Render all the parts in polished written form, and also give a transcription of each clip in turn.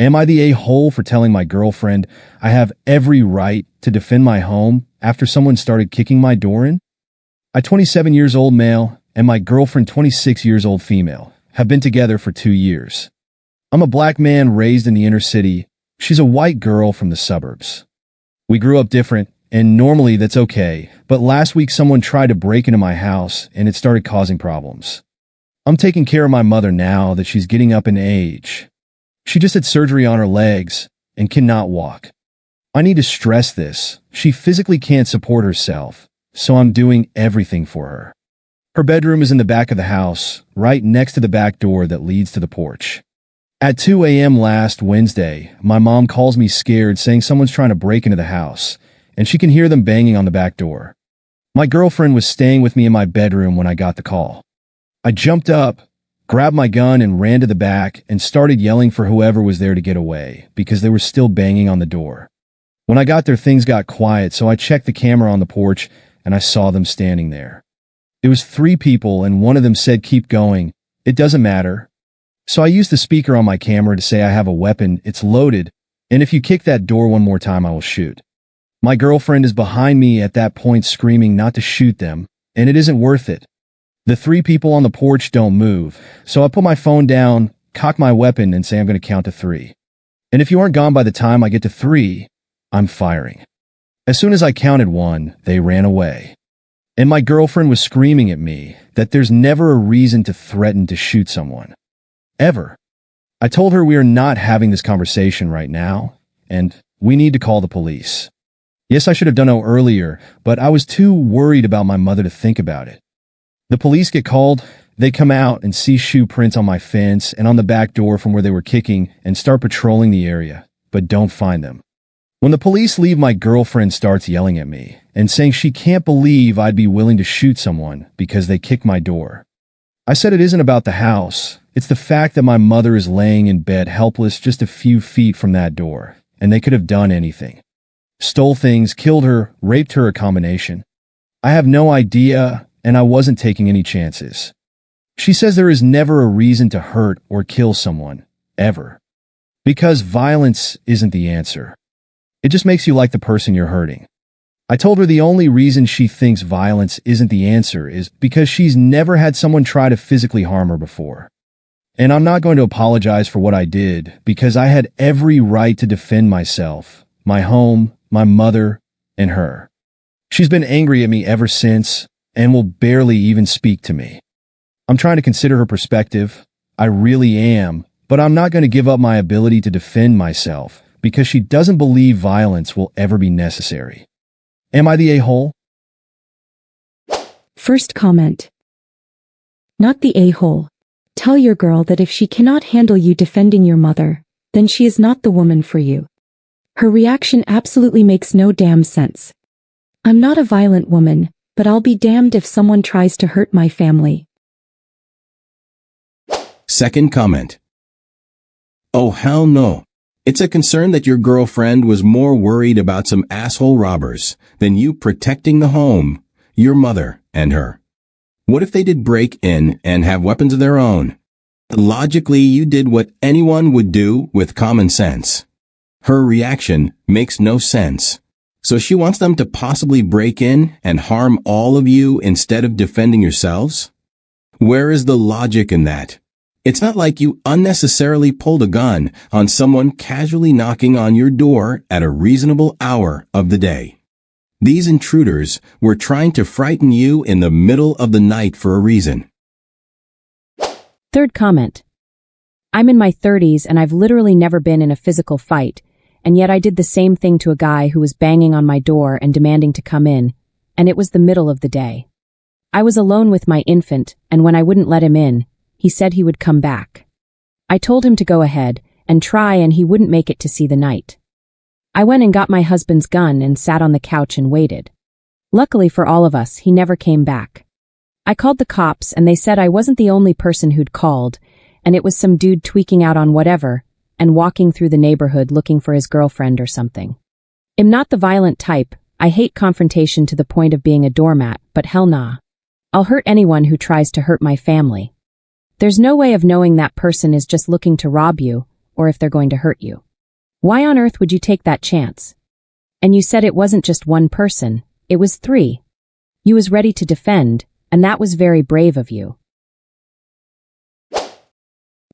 Am I the a-hole for telling my girlfriend I have every right to defend my home after someone started kicking my door in? I, 27 years old male, and my girlfriend, 26 years old female, have been together for 2 years. I'm a black man raised in the inner city. She's a white girl from the suburbs. We grew up different, and normally that's okay, but last week someone tried to break into my house and it started causing problems. I'm taking care of my mother now that she's getting up in age. She just had surgery on her legs and cannot walk. I need to stress this. She physically can't support herself, so I'm doing everything for her. Her bedroom is in the back of the house, right next to the back door that leads to the porch. At 2 a.m. last Wednesday, my mom calls me scared, saying someone's trying to break into the house, and she can hear them banging on the back door. My girlfriend was staying with me in my bedroom when I got the call. I jumped up, grabbed my gun, and ran to the back and started yelling for whoever was there to get away because they were still banging on the door. When I got there, things got quiet, so I checked the camera on the porch and I saw them standing there. It was 3 people, and one of them said, "Keep going. It doesn't matter." So I used the speaker on my camera to say, "I have a weapon, it's loaded, and if you kick that door one more time, I will shoot." My girlfriend is behind me at that point screaming not to shoot them, and it isn't worth it. The 3 people on the porch don't move, so I put my phone down, cock my weapon, and say I'm going to count to 3. And if you aren't gone by the time I get to 3, I'm firing. As soon as I counted 1, they ran away. And my girlfriend was screaming at me that there's never a reason to threaten to shoot someone. Ever. I told her we are not having this conversation right now, and we need to call the police. Yes, I should have done it earlier, but I was too worried about my mother to think about it. The police get called, they come out and see shoe prints on my fence and on the back door from where they were kicking and start patrolling the area, but don't find them. When the police leave, my girlfriend starts yelling at me and saying she can't believe I'd be willing to shoot someone because they kicked my door. I said it isn't about the house, it's the fact that my mother is laying in bed helpless just a few feet from that door, and they could have done anything. Stole things, killed her, raped her, a combination. I have no idea, and I wasn't taking any chances. She says there is never a reason to hurt or kill someone, ever. Because violence isn't the answer. It just makes you like the person you're hurting. I told her the only reason she thinks violence isn't the answer is because she's never had someone try to physically harm her before. And I'm not going to apologize for what I did because I had every right to defend myself, my home, my mother, and her. She's been angry at me ever since and will barely even speak to me. I'm trying to consider her perspective. I really am, but I'm not going to give up my ability to defend myself because she doesn't believe violence will ever be necessary. Am I the a-hole? First comment. Not the a-hole. Tell your girl that if she cannot handle you defending your mother, then she is not the woman for you. Her reaction absolutely makes no damn sense. I'm not a violent woman, but I'll be damned if someone tries to hurt my family. Second comment. Oh hell no. It's a concern that your girlfriend was more worried about some asshole robbers than you protecting the home, your mother, and her. What if they did break in and have weapons of their own? Logically, you did what anyone would do with common sense. Her reaction makes no sense. So she wants them to possibly break in and harm all of you instead of defending yourselves? Where is the logic in that? It's not like you unnecessarily pulled a gun on someone casually knocking on your door at a reasonable hour of the day. These intruders were trying to frighten you in the middle of the night for a reason. Third comment. I'm in my 30s and I've literally never been in a physical fight, and yet I did the same thing to a guy who was banging on my door and demanding to come in, and it was the middle of the day. I was alone with my infant, and when I wouldn't let him in, he said he would come back. I told him to go ahead and try, and he wouldn't make it to see the night. I went and got my husband's gun and sat on the couch and waited. Luckily for all of us, he never came back. I called the cops and they said I wasn't the only person who'd called, and it was some dude tweaking out on whatever and walking through the neighborhood looking for his girlfriend or something. I'm not the violent type. I hate confrontation to the point of being a doormat, but hell nah. I'll hurt anyone who tries to hurt my family. There's no way of knowing that person is just looking to rob you, or if they're going to hurt you. Why on earth would you take that chance? And you said it wasn't just one person, it was 3. You was ready to defend, and that was very brave of you.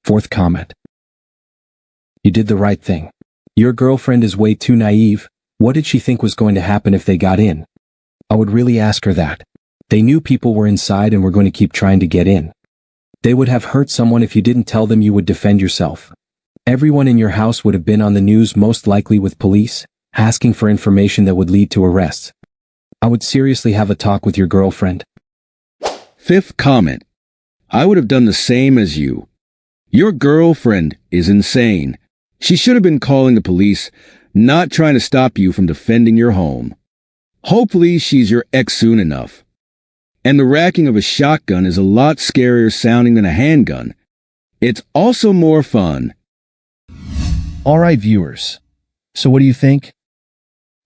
Fourth comment. You did the right thing. Your girlfriend is way too naive. What did she think was going to happen if they got in? I would really ask her that. They knew people were inside and were going to keep trying to get in. They would have hurt someone if you didn't tell them you would defend yourself. Everyone in your house would have been on the news, most likely with police, asking for information that would lead to arrests. I would seriously have a talk with your girlfriend. Fifth comment. I would have done the same as you. Your girlfriend is insane. She should have been calling the police, not trying to stop you from defending your home. Hopefully she's your ex soon enough. And the racking of a shotgun is a lot scarier sounding than a handgun. It's also more fun. All right, viewers. So what do you think?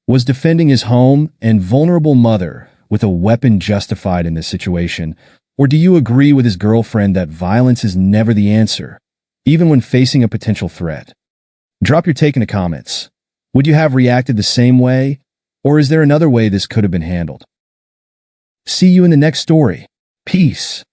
Was defending his home and vulnerable mother with a weapon justified in this situation? Or do you agree with his girlfriend that violence is never the answer, even when facing a potential threat? Drop your take in the comments. Would you have reacted the same way? Or is there another way this could have been handled? See you in the next story. Peace.